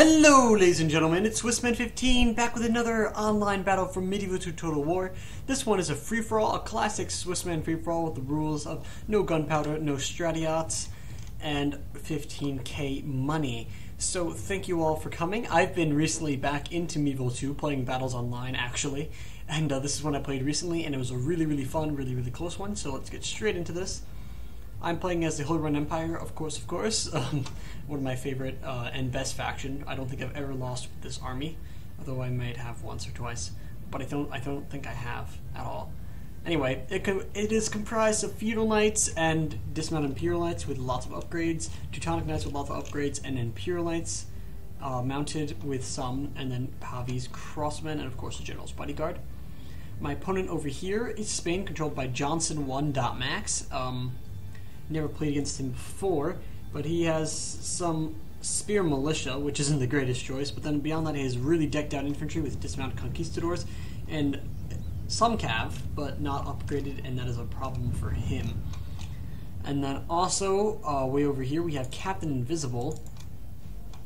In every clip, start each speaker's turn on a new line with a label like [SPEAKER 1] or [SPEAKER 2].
[SPEAKER 1] Hello ladies and gentlemen, it's Swissman 15 back with another online battle from Medieval to Total War. This one is a free-for-all, a classic Swissman free-for-all with the rules of no gunpowder, no stratiots, and 15k money. So thank you all for coming. I've been recently back into Medieval 2 playing battles online actually, and this is one I played recently and it was a really fun, really close one, so let's get straight into this. I'm playing as the Holy Roman Empire, of course. One of my favorite and best faction. I don't think I've ever lost with this army, although I might have once or twice, but I don't think I have at all. Anyway, it is comprised of feudal knights and dismounted imperial knights with lots of upgrades, Teutonic knights with lots of upgrades, and imperial knights mounted with some, and then Pavi's crossmen, and of course the general's bodyguard. My opponent over here is Spain, controlled by Johnson1.max. Never played against him before, but he has some spear militia, which isn't the greatest choice, but then beyond that he has really decked out infantry with dismounted conquistadors and some cav, but not upgraded, and that is a problem for him. And then also, way over here we have Captain Invisible,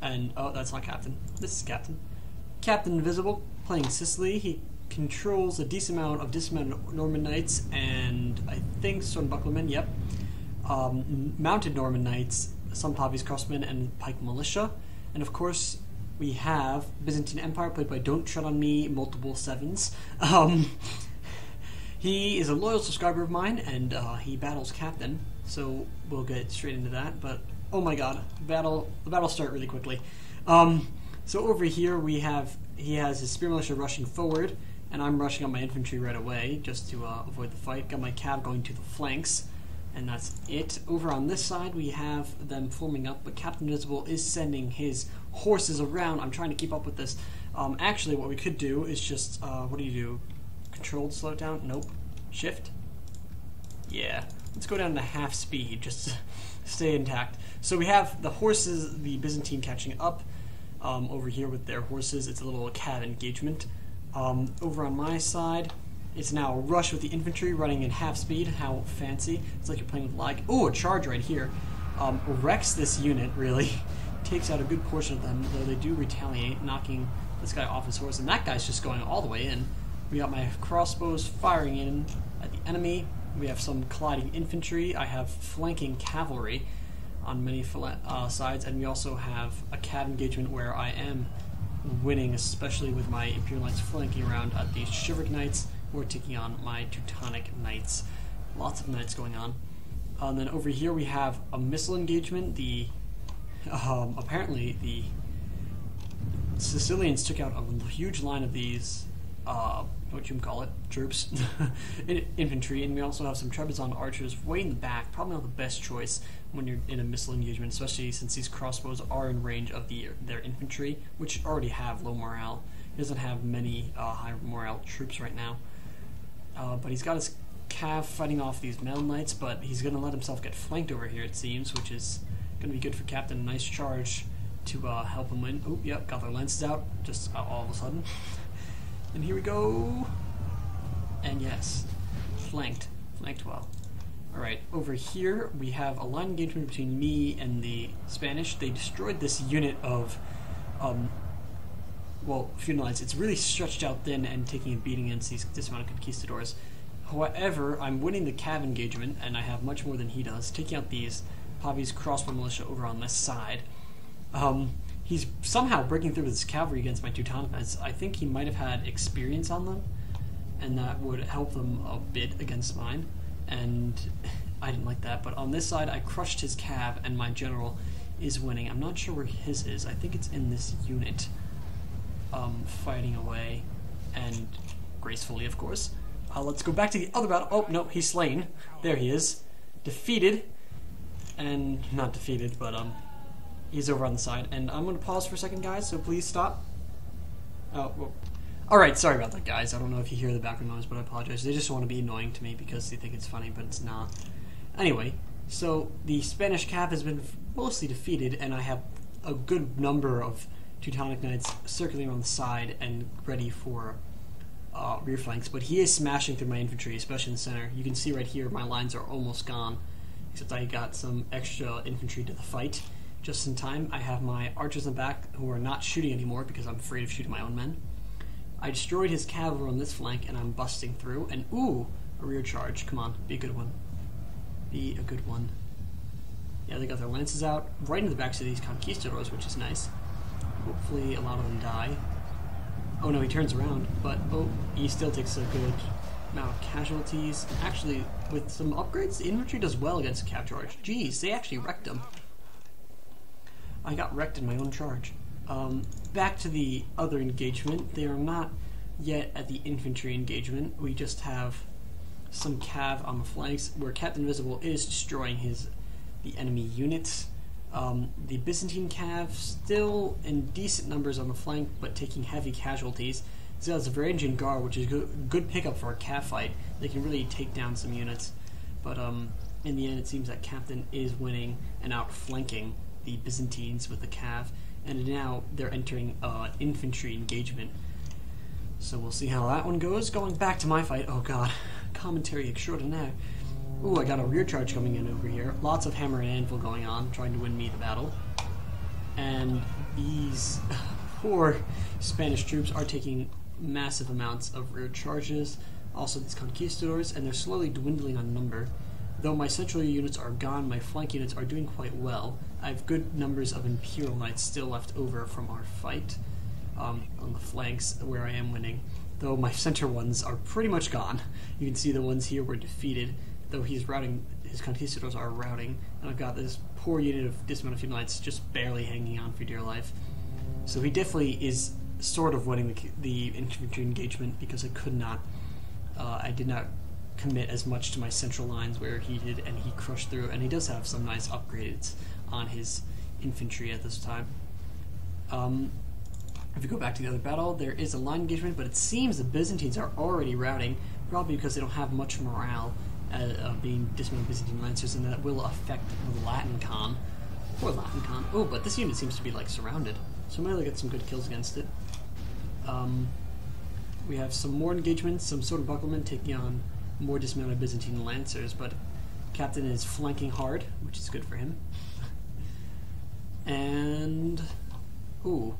[SPEAKER 1] and oh, that's not Captain, this is Captain. Captain Invisible, playing Sicily. He controls a decent amount of dismounted Norman knights, and I think sword and bucklermen, yep. Mounted Norman knights, some Pavi's crossmen, and pike militia. And of course we have Byzantine Empire, played by Don't Tread on Me, multiple sevens. He is a loyal subscriber of mine, and he battles Captain, so we'll get straight into that. But oh my god, the battle start really quickly. So over here he has his spear militia rushing forward, and I'm rushing on my infantry right away just to avoid the fight. Got my cav going to the flanks. And that's it. Over on this side, we have them forming up, but Captain Invisible is sending his horses around. I'm trying to keep up with this. Actually, what we could do is just, what do you do? Controlled slow down? Nope. Shift? Yeah. Let's go down to half speed, just to stay intact. So we have the horses, the Byzantine catching up over here with their horses. It's a little cav engagement. Over on my side, it's now a rush with the infantry running in half speed. How fancy. It's like you're playing with lag. Oh, a charge right here. Wrecks this unit, really. Takes out a good portion of them, though they do retaliate, knocking this guy off his horse. And that guy's just going all the way in. We got my crossbows firing in at the enemy. We have some colliding infantry. I have flanking cavalry on many sides. And we also have a cav engagement where I am winning, especially with my Imperial Knights flanking around at these chivalric knights. We're taking on my Teutonic knights. Lots of knights going on. And then over here we have a missile engagement. Apparently the Sicilians took out a huge line of these, what you call it, troops, infantry, and we also have some Trebizond archers way in the back. Probably not the best choice when you're in a missile engagement, especially since these crossbows are in range of their infantry, which already have low morale. He doesn't have many high morale troops right now. But he's got his cav fighting off these metal knights, but he's going to let himself get flanked over here, it seems, which is going to be good for Captain. Nice charge to help him win. Oh, yep, got their lances out, just all of a sudden. And here we go. And yes, flanked well. Alright, over here we have a line engagement between me and the Spanish. They destroyed this unit of feudal knights. It's really stretched out thin and taking a beating against these dismounted conquistadors. However, I'm winning the cav engagement, and I have much more than he does, taking out these Pavi's crossbow militia over on this side. He's somehow breaking through with his cavalry against my Teutonic knights. I think he might have had experience on them, and that would help them a bit against mine, and I didn't like that. But on this side, I crushed his cav, and my general is winning. I'm not sure where his is. I think it's in this unit. Fighting away, and gracefully, of course. Let's go back to the other battle. Oh, no, he's slain. There he is. Defeated. And not defeated, but he's over on the side. And I'm going to pause for a second, guys, so please stop. Oh, well. Alright, sorry about that, guys. I don't know if you hear the background noise, but I apologize. They just want to be annoying to me because they think it's funny, but it's not. Anyway, so the Spanish cav has been mostly defeated, and I have a good number of Teutonic knights circling on the side and ready for rear flanks, but he is smashing through my infantry, especially in the center. You can see right here my lines are almost gone, except I got some extra infantry to the fight. just in time. I have my archers in the back who are not shooting anymore because I'm afraid of shooting my own men. I destroyed his cavalry on this flank, and I'm busting through. And ooh, a rear charge. Come on, be a good one. Be a good one. Yeah, they got their lances out right in the backs of these conquistadors, which is nice. Hopefully a lot of them die. Oh no, he turns around, but oh, he still takes a good amount of casualties. Actually, with some upgrades, the infantry does well against a cav charge. Jeez, they actually wrecked him. I got wrecked in my own charge. Back to the other engagement. They are not yet at the infantry engagement. We just have some cav on the flanks where Captain Invisible is destroying the enemy units. The Byzantine cav still in decent numbers on the flank, but taking heavy casualties. So that's a Varangian Guard, which is a good pickup for a cav fight. They can really take down some units. But in the end, it seems that Captain is winning and outflanking the Byzantines with the cav, and now they're entering infantry engagement. So we'll see how that one goes. Going back to my fight, oh god, commentary extraordinaire. Ooh, I got a rear charge coming in over here. Lots of hammer and anvil going on, trying to win me the battle. And these poor Spanish troops are taking massive amounts of rear charges. Also these conquistadors, and they're slowly dwindling on number. Though my central units are gone, my flank units are doing quite well. I have good numbers of Imperial Knights still left over from our fight on the flanks where I am winning. Though my center ones are pretty much gone. You can see the ones here were defeated. Though he's routing, his conquistadors are routing, and I've got this poor unit of dismounted few knights just barely hanging on for dear life. So he definitely is sort of winning the infantry engagement because I did not commit as much to my central lines where he did, and he crushed through, and he does have some nice upgrades on his infantry at this time. If we go back to the other battle, there is a line engagement, but it seems the Byzantines are already routing, probably because they don't have much morale being dismounted Byzantine lancers, and that will affect the Latin Con. Poor Latin Con. Oh, but this unit seems to be like surrounded, so maybe they'll get some good kills against it. We have some more engagements, some sort of bucklemen taking on more dismounted Byzantine lancers, but Captain is flanking hard, which is good for him. And ooh,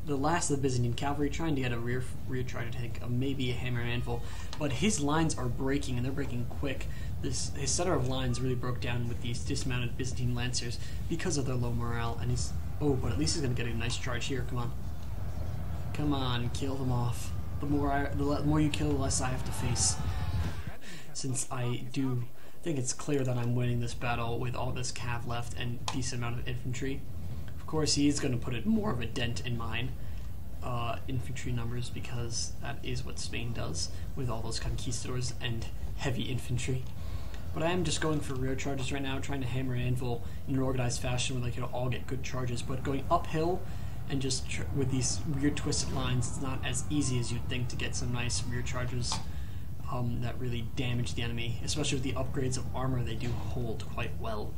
[SPEAKER 1] the last of the Byzantine cavalry trying to get a rear charge to take maybe a hammer and anvil, but his lines are breaking, and they're breaking quick. His center of lines really broke down with these dismounted Byzantine lancers because of their low morale, and but at least he's going to get a nice charge here. Come on, kill them off. The more you kill, the less I have to face. Since I do think it's clear that I'm winning this battle with all this cav left and decent amount of infantry. Of course, he is going to put more of a dent in mine infantry numbers, because that is what Spain does with all those conquistadors and heavy infantry. But I am just going for rear charges right now, trying to hammer and anvil in an organized fashion where they can all get good charges. But going uphill and just with these weird twisted lines, it's not as easy as you'd think to get some nice rear charges that really damage the enemy, especially with the upgrades of armor. They do hold quite well.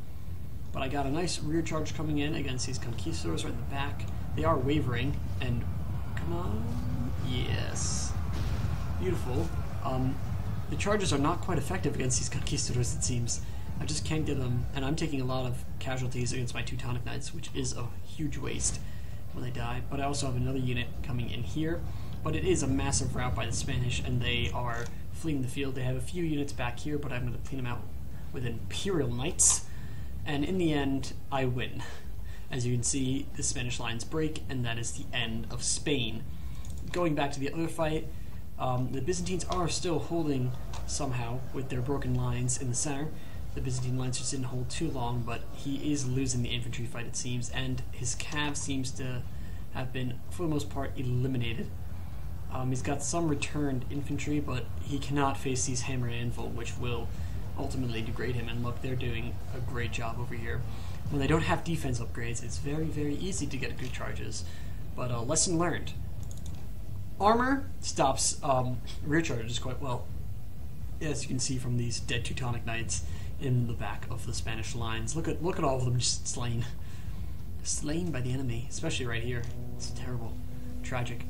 [SPEAKER 1] But I got a nice rear charge coming in against these conquistadors right in the back. They are wavering, and come on, yes, beautiful. The charges are not quite effective against these conquistadors, it seems. I just can't get them, and I'm taking a lot of casualties against my Teutonic Knights, which is a huge waste when they die. But I also have another unit coming in here, but it is a massive rout by the Spanish, and they are fleeing the field. They have a few units back here, but I'm going to clean them out with Imperial Knights, and in the end, I win. As you can see, the Spanish lines break, and that is the end of Spain. Going back to the other fight, the Byzantines are still holding somehow with their broken lines in the center. The Byzantine lancers didn't hold too long, but he is losing the infantry fight, it seems, and his cav seems to have been, for the most part, eliminated. He's got some returned infantry, but he cannot face these hammer and anvil, which will ultimately degrade him. And look, they're doing a great job over here. When they don't have defense upgrades, it's very, very easy to get good charges. But lesson learned. Armor stops rear charges quite well, as you can see from these dead Teutonic Knights in the back of the Spanish lines. Look at all of them just slain by the enemy, especially right here. It's terrible, tragic.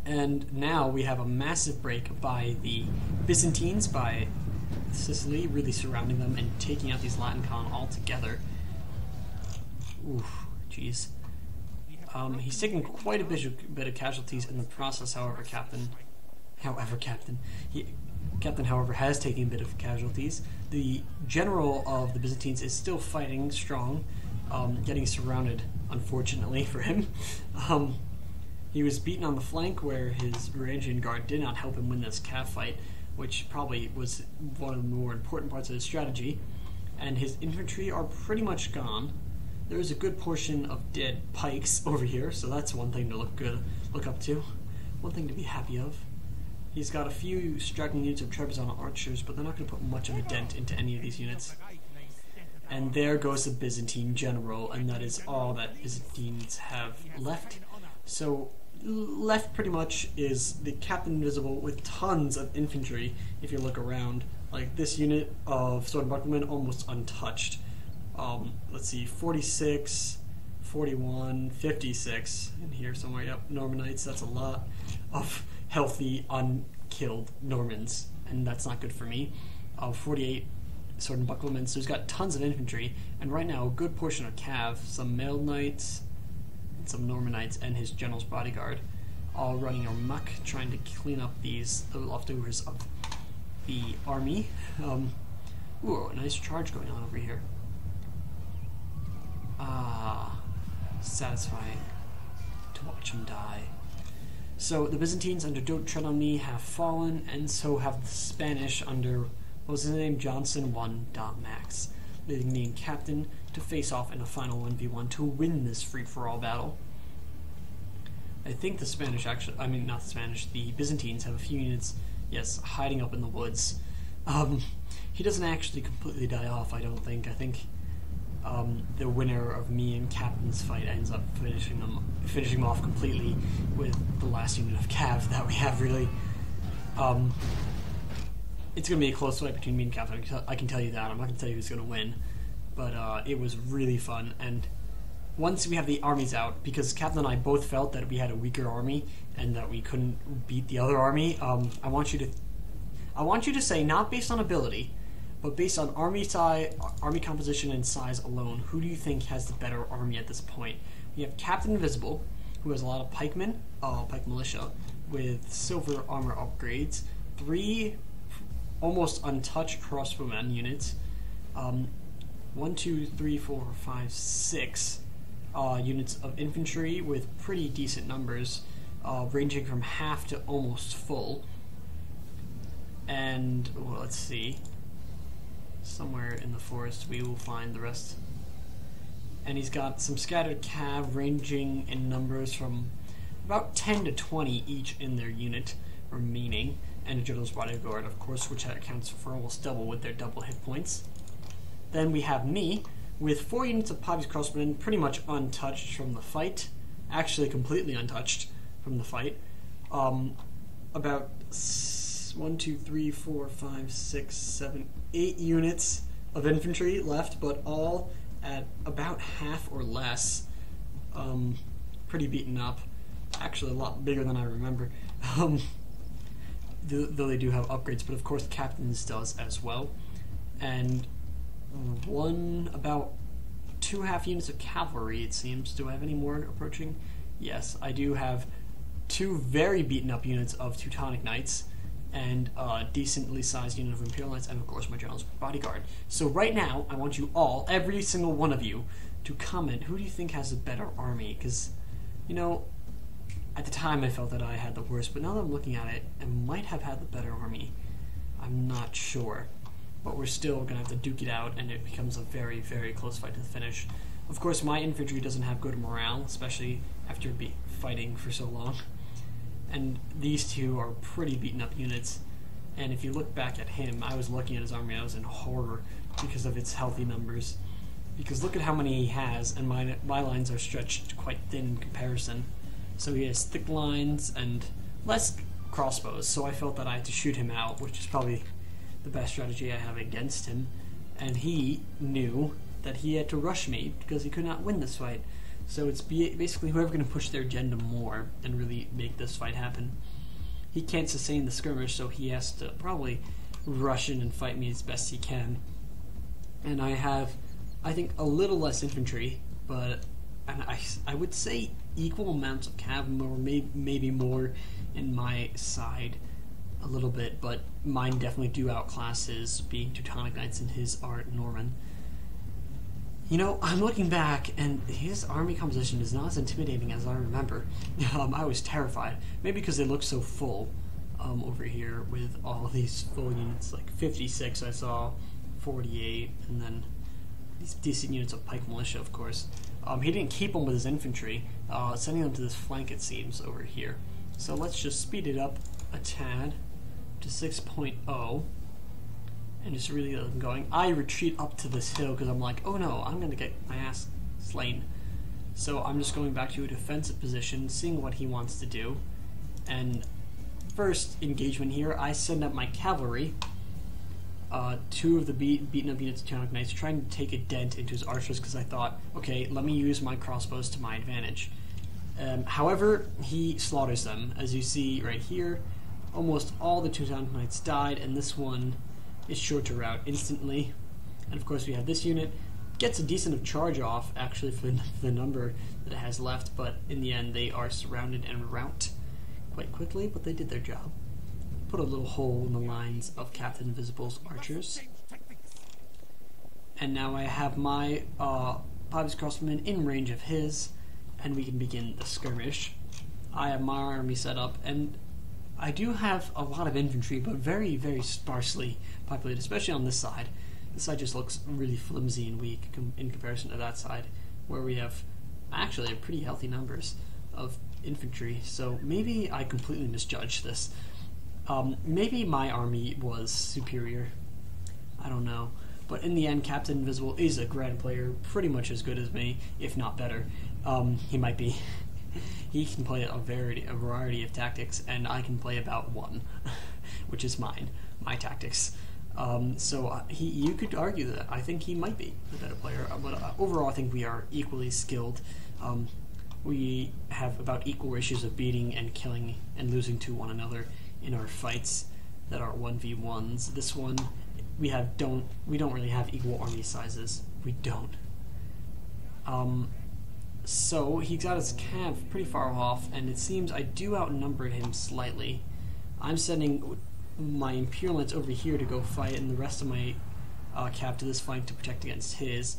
[SPEAKER 1] And now we have a massive break by the Byzantines, by Sicily, really surrounding them and taking out these Latin Con altogether. Oof, jeez. He's taken quite a bit of casualties in the process, however, Captain, however, has taken a bit of casualties. The general of the Byzantines is still fighting strong, getting surrounded, unfortunately for him. He was beaten on the flank where his Varangian guard did not help him win this cav fight, which probably was one of the more important parts of his strategy. And his infantry are pretty much gone. There's a good portion of dead pikes over here, so that's one thing to look up to. One thing to be happy of. He's got a few striking units of Trebizond archers, but they're not going to put much of a dent into any of these units. And there goes the Byzantine general, and that is all that Byzantines have left. So left pretty much is the Captain Invisible with tons of infantry. If you look around, like this unit of Sword and Bucklemen, almost untouched. Let's see, 46, 41, 56 in here somewhere. Yep, Normanites, that's a lot of healthy, unkilled Normans, and that's not good for me. 48 Sword and Bucklemen, so he's got tons of infantry, and right now a good portion of Cav, some Mailed Knights, and some Normanites, and his general's bodyguard, all running amok, trying to clean up the leftovers of the army. Ooh, a nice charge going on over here. Satisfying to watch him die. So the Byzantines under Don't Tread on Me have fallen, and so have the Spanish under, what was his name, Johnson 1.max, leaving me and Captain to face off in a final 1v1 to win this free-for-all battle. I think the Spanish actually, I mean not the Spanish, the Byzantines have a few units, yes, hiding up in the woods. He doesn't actually completely die off, I don't think. I think the winner of me and Captain's fight ends up finishing him off completely with the last unit of Cav that we have, really. It's going to be a close fight between me and Captain, I can tell you that. I'm not going to tell you who's going to win. But it was really fun, and once we have the armies out, because Captain and I both felt that we had a weaker army and that we couldn't beat the other army, I want you to say, not based on ability, but based on army size, army composition and size alone, who do you think has the better army at this point? We have Captain Invisible, who has a lot of pikemen, pike militia, with silver armor upgrades, 3 almost untouched crossbowmen units, 1, 2, 3, 4, 5, 6 units of infantry with pretty decent numbers, ranging from half to almost full. And, well, let's see, somewhere in the forest we will find the rest. And he's got some scattered cav ranging in numbers from about 10 to 20 each in their unit remaining, and a general's bodyguard, of course, which accounts for almost double with their double hit points. Then we have me with 4 units of Pavi's crossbowmen, pretty much untouched from the fight, actually completely untouched from the fight. About 1, 2, 3, 4, 5, 6, 7, 8 units of infantry left, but all at about half or less. Pretty beaten up. Actually a lot bigger than I remember. Though they do have upgrades, but of course the Captain's does as well. And about 2 half units of cavalry, it seems. Do I have any more approaching? Yes, I do have 2 very beaten up units of Teutonic Knights, and a decently sized unit of Imperial Knights, and of course my general's bodyguard. So right now, I want you all, every single one of you, to comment, who do you think has a better army? Because, you know, at the time I felt that I had the worst, but now that I'm looking at it, I might have had the better army. I'm not sure. But we're still going to have to duke it out, and it becomes a very, very close fight to the finish. Of course, my infantry doesn't have good morale, especially after fighting for so long. And these two are pretty beaten up units. And if you look back at him, I was looking at his army, I was in horror because of its healthy numbers. Because look at how many he has, and my lines are stretched quite thin in comparison. So he has thick lines and less crossbows, so I felt that I had to shoot him out, which is probably the best strategy I have against him. And he knew that he had to rush me because he could not win this fight. So it's basically whoever can push their agenda more and really make this fight happen. He can't sustain the skirmish, so he has to probably rush in and fight me as best he can. And I have, I think, a little less infantry but and I would say equal amounts of cav, or maybe more in my side a little bit, but mine definitely do outclass his, being Teutonic Knights and his are Norman. You know, I'm looking back, and his army composition is not as intimidating as I remember. I was terrified, maybe because they look so full over here with all these full units, like 56 I saw, 48, and then these decent units of pike militia, of course. He didn't keep them with his infantry, sending them to this flank, it seems, over here. So let's just speed it up a tad to 6.0 and just really get them going. I retreat up to this hill because I'm like, oh no, I'm going to get my ass slain. So I'm just going back to a defensive position, seeing what he wants to do. And first engagement here, I send up my cavalry. Two of the beaten up units of Teutonic Knights, trying to take a dent into his archers because I thought, okay, let me use my crossbows to my advantage. However, he slaughters them. As you see right here, almost all the Teutonic Knights died, and this one is sure to rout instantly. And of course we have this unit. Gets a decent of charge off, actually, for the number that it has left, but in the end they are surrounded and rout quite quickly, but they did their job. Put a little hole in the lines of Captain Invisible's archers. And now I have my Pavi's Crossbowmen in range of his, and we can begin the skirmish. I have my army set up, and I do have a lot of infantry, but very, very sparsely populated, especially on this side. This side just looks really flimsy and weak in comparison to that side, where we have actually pretty healthy numbers of infantry. So maybe I completely misjudged this. Maybe my army was superior. I don't know. But in the end, Captain Invisible is a grand player, pretty much as good as me, if not better. He might be. He can play a variety of tactics, and I can play about one, which is my tactics. So you could argue that I think he might be the better player, but overall I think we are equally skilled. We have about equal ratios of beating and killing and losing to one another in our fights that are 1v1s. This one we don't really have equal army sizes. We don't. So he got his cav pretty far off, and it seems I do outnumber him slightly. I'm sending my Imperial Knights over here to go fight, and the rest of my cav to this flank to protect against his.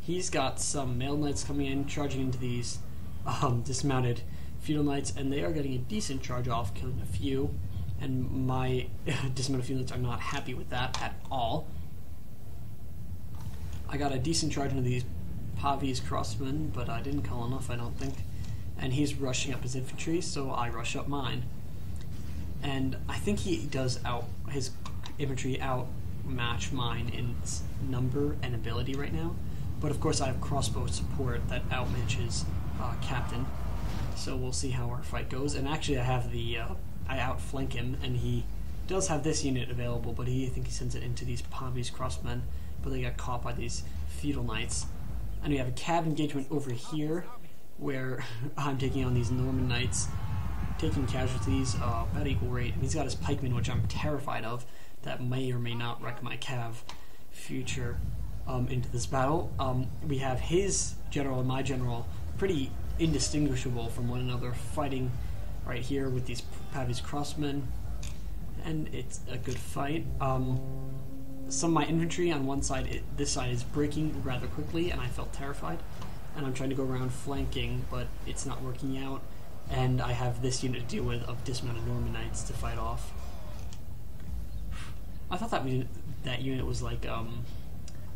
[SPEAKER 1] He's got some Mailed Knights coming in, charging into these dismounted Feudal Knights, and they are getting a decent charge off, killing a few. And my dismounted Feudal Knights are not happy with that at all. I got a decent charge into these Pavi's Crossmen, but I didn't call enough, I don't think. And he's rushing up his infantry, so I rush up mine. And I think he does his infantry outmatch mine in number and ability right now. But of course I have crossbow support that outmatches Captain. So we'll see how our fight goes. And actually I have I outflank him, and he does have this unit available, but I think he sends it into these Pavi's Crossmen, but they got caught by these Feudal Knights. And we have a cav engagement over here, where I'm taking on these Norman Knights, taking casualties about equal rate. And he's got his pikemen, which I'm terrified of, that may or may not wreck my cav future into this battle. We have his general and my general pretty indistinguishable from one another, fighting right here with these Pavi's Crossmen, and it's a good fight. Some of my infantry on one side, this side is breaking rather quickly, and I felt terrified. And I'm trying to go around flanking, but it's not working out. And I have this unit to deal with of dismounted Norman Knights to fight off. I thought that unit was like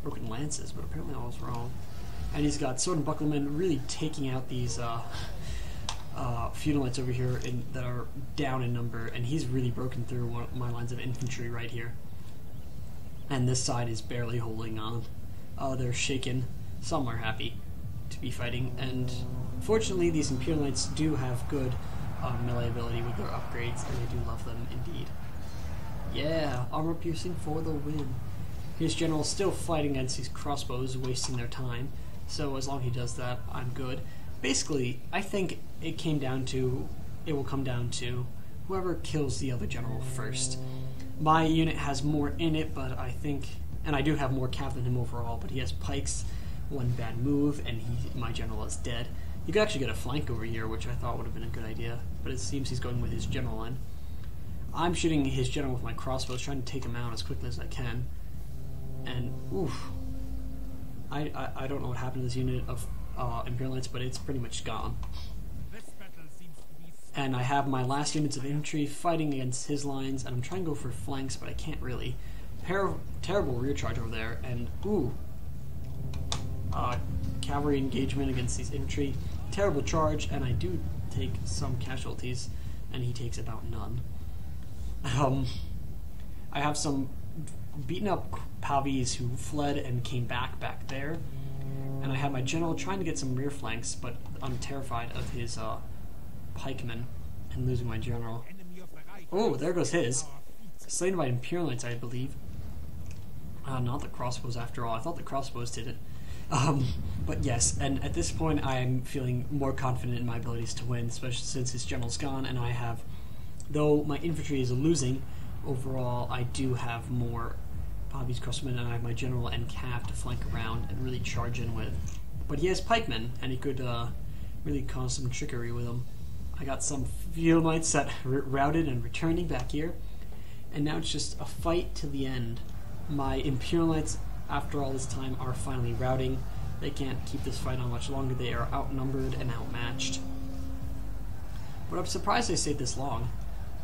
[SPEAKER 1] broken lances, but apparently I was wrong. And he's got sword and bucklemen really taking out these Feudal Knights over here that are down in number, and he's really broken through my lines of infantry right here. And this side is barely holding on. They're shaken. Some are happy to be fighting, and fortunately these Imperial Knights do have good melee ability with their upgrades, and I do love them indeed. Yeah, armor piercing for the win. His general's still fighting against these crossbows, wasting their time, so as long as he does that, I'm good. Basically, I think it will come down to whoever kills the other general first. My unit has more in it, but I think, and I do have more cav than him overall, but he has pikes, one bad move and my general is dead. You could actually get a flank over here, which I thought would have been a good idea, but it seems he's going with his general line. I'm shooting his general with my crossbows, trying to take him out as quickly as I can. And, oof. I don't know what happened to this unit of Imperial Knights, but it's pretty much gone. And I have my last units of infantry fighting against his lines, and I'm trying to go for flanks, but I can't really. Terrible rear charge over there, and, ooh. Cavalry engagement against these infantry. Terrible charge, and I do take some casualties, and he takes about none. I have some beaten up Pavis who fled and came back there, and I have my general trying to get some rear flanks, but I'm terrified of his pikemen and losing my general. Oh, there goes his. Slain by Imperial Knights, I believe. Not the crossbows after all. I thought the crossbows did it. But yes, and at this point I'm feeling more confident in my abilities to win, especially since his general's gone, and I have, though my infantry is losing, overall I do have more Pavis crossmen, and I have my general and cav to flank around and really charge in with. But he has pikemen, and he could really cause some trickery with them. I got some field knights that routed and returning back here, and now it's just a fight to the end. My Imperial Knights, after all this time, are finally routing. They can't keep this fight on much longer. They are outnumbered and outmatched. But I'm surprised they stayed this long.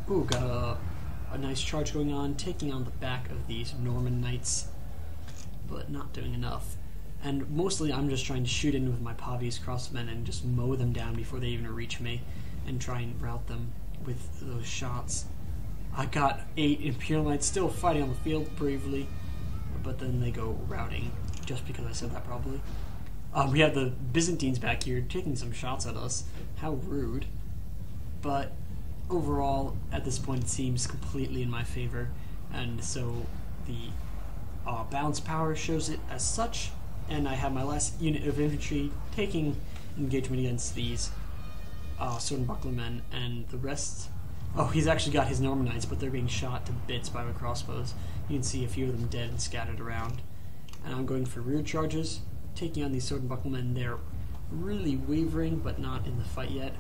[SPEAKER 1] Ooh, got a nice charge going on, taking on the back of these Norman Knights, but not doing enough. And mostly I'm just trying to shoot in with my Pavis crossmen and just mow them down before they even reach me, and try and rout them with those shots. I got 8 Imperial Knights still fighting on the field bravely, but then they go routing, just because I said that probably. We have the Byzantines back here taking some shots at us. How rude. But overall, at this point, it seems completely in my favor, and so the balance power shows it as such, and I have my last unit of infantry taking engagement against these sword and buckler men, and the rest. Oh, he's actually got his Norman Knights, but they're being shot to bits by my crossbows. You can see a few of them dead and scattered around. And I'm going for rear charges, taking on these sword and buckler men. They're really wavering, but not in the fight yet.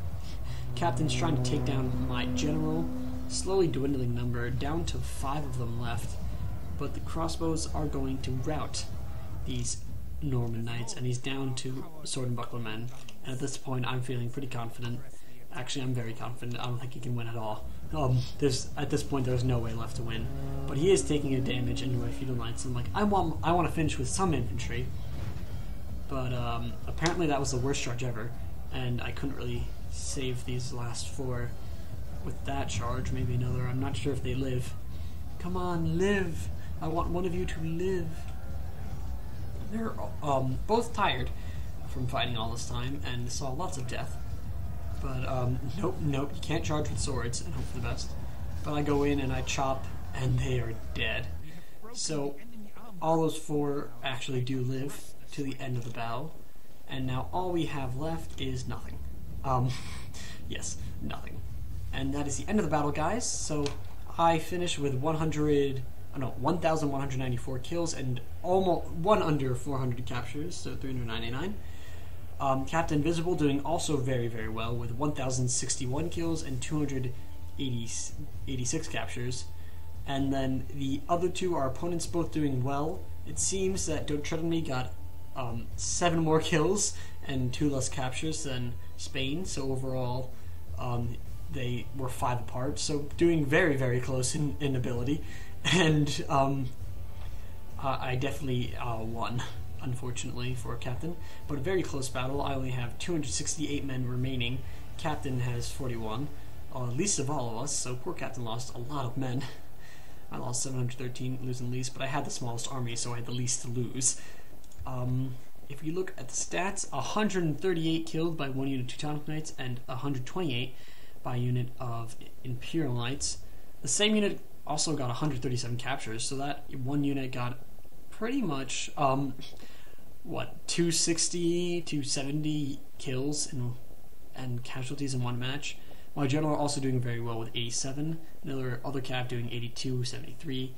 [SPEAKER 1] Captain's trying to take down my general, slowly dwindling number, down to 5 of them left. But the crossbows are going to rout these Norman Knights, and he's down to sword and buckler men. And at this point, I'm feeling pretty confident. Actually, I'm very confident. I don't think he can win at all. At this point, there's no way left to win. But he is taking a damage into my feudal knights, and like I want to finish with some infantry. But apparently, that was the worst charge ever, and I couldn't really save these last 4 with that charge. Maybe another. I'm not sure if they live. Come on, live! I want one of you to live. They're both tired from fighting all this time and saw lots of death. But, nope, you can't charge with swords and hope for the best. But I go in and I chop, and they are dead. So, all those 4 actually do live to the end of the battle, and now all we have left is nothing. Yes, nothing. And that is the end of the battle, guys. So, I finished with 1,194 kills and almost 1 under 400 captures, so 399. Captain Visible doing also very, very well with 1,061 kills and 286 captures. And then the other 2, our opponents, both doing well. It seems that Don't Tread on Me got 7 more kills and 2 less captures than Spain. So overall, they were 5 apart. So doing very, very close in ability. And I definitely won, unfortunately, for Captain. But a very close battle. I only have 268 men remaining. Captain has 41, least of all of us, so poor Captain lost a lot of men. I lost 713, losing least, but I had the smallest army, so I had the least to lose. If you look at the stats, 138 killed by 1 unit of Teutonic Knights, and 128 by a unit of Imperial Knights. The same unit also got 137 captures, so that 1 unit got pretty much 260, 270 kills and casualties in 1 match. My general also doing very well with 87. Other cav doing 82, 73.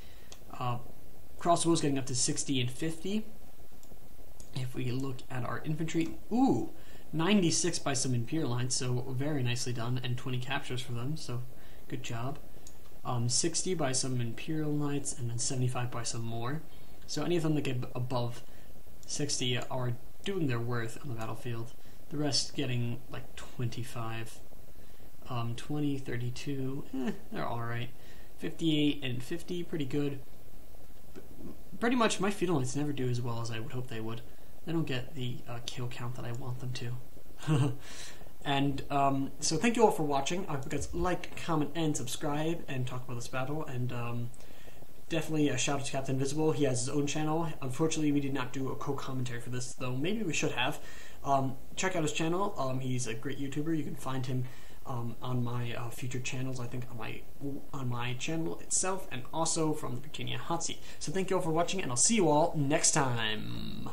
[SPEAKER 1] Crossbows getting up to 60 and 50. If we look at our infantry, ooh, 96 by some Imperial Knights, so very nicely done, and 20 captures for them, so good job. 60 by some Imperial Knights, and then 75 by some more. So any of them that get above 60 are doing their worth on the battlefield. The rest getting like 25, 20, 32, they're alright. 58 and 50, pretty good. But pretty much my Feudal Knights never do as well as I would hope they would. They don't get the kill count that I want them to. And so thank you all for watching. I hope you guys like, comment, and subscribe, and talk about this battle. And definitely a shout out to Captain Invisible. He has his own channel. Unfortunately, we did not do a co-commentary for this, though maybe we should have. Check out his channel. He's a great YouTuber. You can find him on my future channels, I think on my channel itself, and also from the Britannia Hot Seat. So thank you all for watching, and I'll see you all next time.